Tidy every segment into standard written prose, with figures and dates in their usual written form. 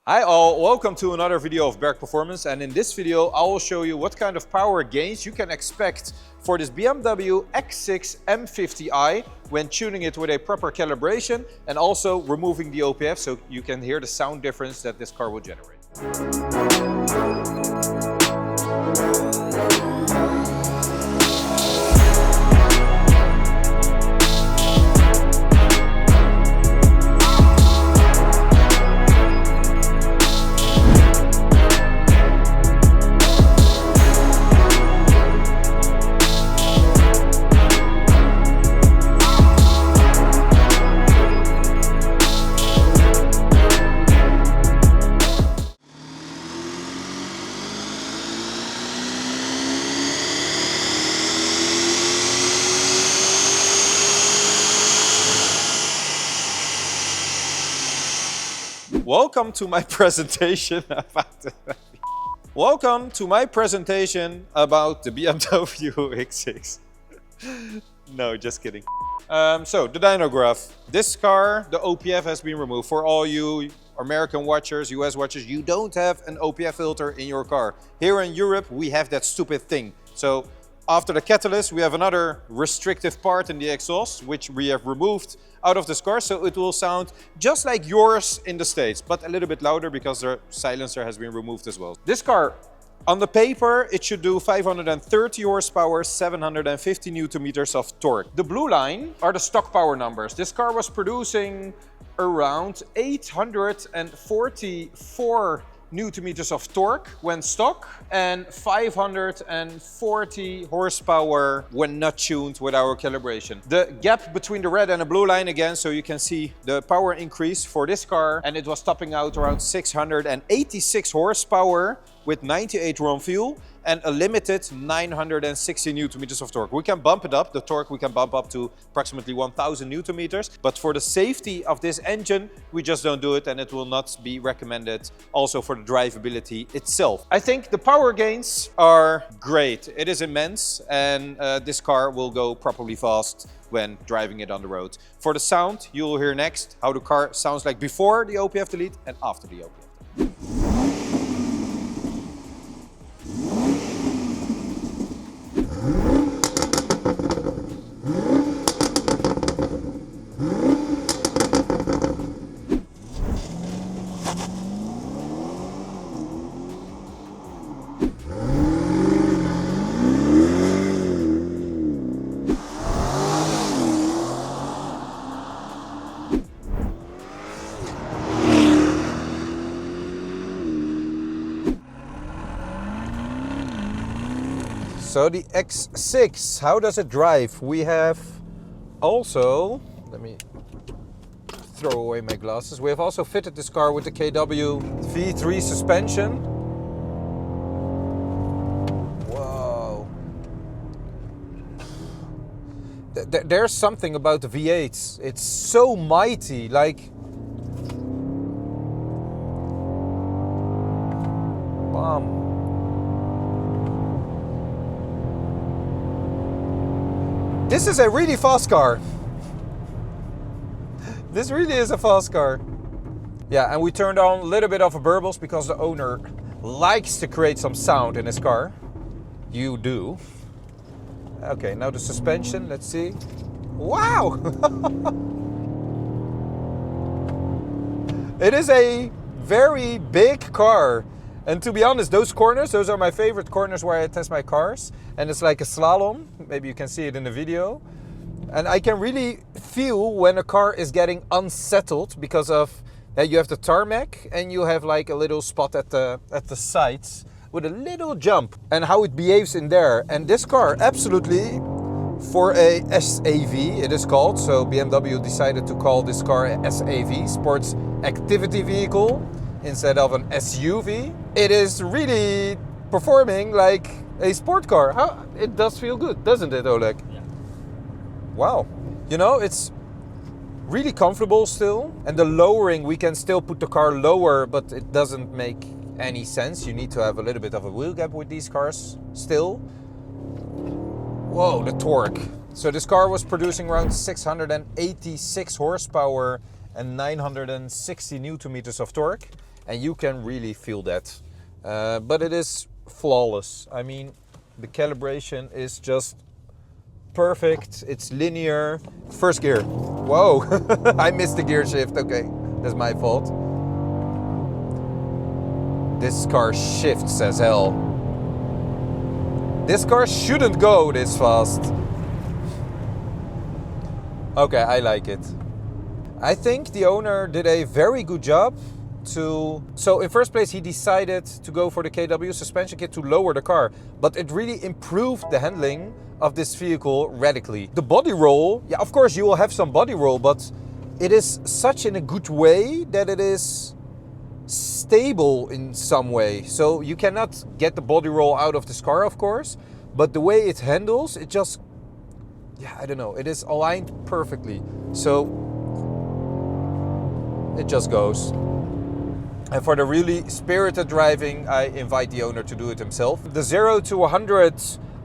Hi all, welcome to another video of Berg Performance, and in this video I will show you what kind of power gains you can expect for this BMW X6 M50i when tuning it with a proper calibration and also removing the OPF so you can hear the sound difference that this car will generate. Welcome to my presentation about the BMW X6. No, just kidding. So the dyno graph. This car, the OPF has been removed. For all you American watchers, US watchers, you don't have an OPF filter in your car. Here in Europe, we have that stupid thing. So after the catalyst, we have another restrictive part in the exhaust, which we have removed out of this car, so it will sound just like yours in the States, but a little bit louder because the silencer has been removed as well. This car, on the paper, it should do 530 horsepower, 750 Newton meters of torque. The blue line are the stock power numbers. This car was producing around 844 Newton meters of torque when stock and 540 horsepower when not tuned with our calibration. The gap between the red and the blue line again, so you can see the power increase for this car, and it was topping out around 686 horsepower with 98 RON fuel and a limited 960 Newton meters of torque. We can bump it up, the torque we can bump up to approximately 1000 Newton meters, but for the safety of this engine, we just don't do it, and it will not be recommended also for the drivability itself. I think the power gains are great. It is immense, and this car will go properly fast when driving it on the road. For the sound, you will hear next how the car sounds like before the OPF delete and after the OPF delete. So the X6, how does it drive? We have also, let me throw away my glasses. We have also fitted this car with the KW V3 suspension. Whoa. There's something about the V8s. It's so mighty, like, bam. This is a really fast car. This really is a fast car. Yeah, and we turned on a little bit of a burbles because the owner likes to create some sound in his car. You do. Okay, now the suspension, let's see. Wow! It is a very big car. And to be honest, those corners, those are my favorite corners where I test my cars. And it's like a slalom. Maybe you can see it in the video. And I can really feel when a car is getting unsettled because of you have the tarmac and you have like a little spot at the sides with a little jump and how it behaves in there. And this car, absolutely, for a SAV, it is called. So BMW decided to call this car a SAV, Sports Activity Vehicle, instead of an SUV. It is really performing like a sport car. It does feel good, doesn't it, Oleg? Yeah. Wow. You know, it's really comfortable still. And the lowering, we can still put the car lower, but it doesn't make any sense. You need to have a little bit of a wheel gap with these cars still. Whoa, the torque. So this car was producing around 686 horsepower and 960 Newton meters of torque. and you can really feel that. But it is flawless. I mean, the calibration is just perfect. It's linear. First gear. Whoa, I missed the gear shift. Okay, that's my fault. This car shifts as hell. This car shouldn't go this fast. Okay, I like it. I think the owner did a very good job so in first place he decided to go for the KW suspension kit to lower the car, but it really improved the handling of this vehicle radically. The body roll, yeah, of course you will have some body roll, but it is such in a good way that it is stable in some way. So you cannot get the body roll out of this car, of course, but the way it handles, it just, yeah, I don't know, it is aligned perfectly. So it just goes. And for the really spirited driving, I invite the owner to do it himself. The 0 to 100,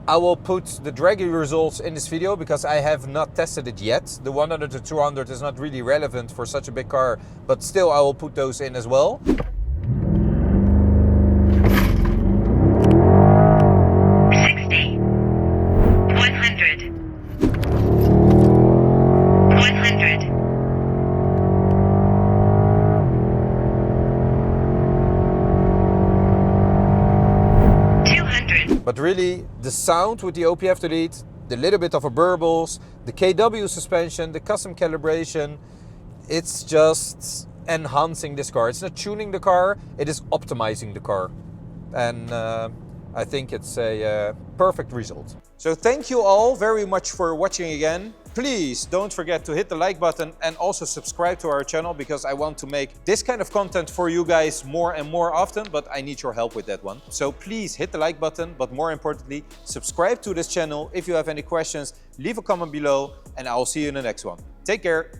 I will put the Dragy results in this video because I have not tested it yet. The 100 to 200 is not really relevant for such a big car, but still I will put those in as well. But really, the sound with the OPF delete, the little bit of a burbles, the KW suspension, the custom calibration, it's just enhancing this car. It's not tuning the car, it is optimizing the car. And I think it's a perfect result. So thank you all very much for watching again. Please don't forget to hit the like button and also subscribe to our channel, because I want to make this kind of content for you guys more and more often, but I need your help with that one. So please hit the like button, but more importantly, subscribe to this channel. If you have any questions, leave a comment below and I'll see you in the next one. Take care.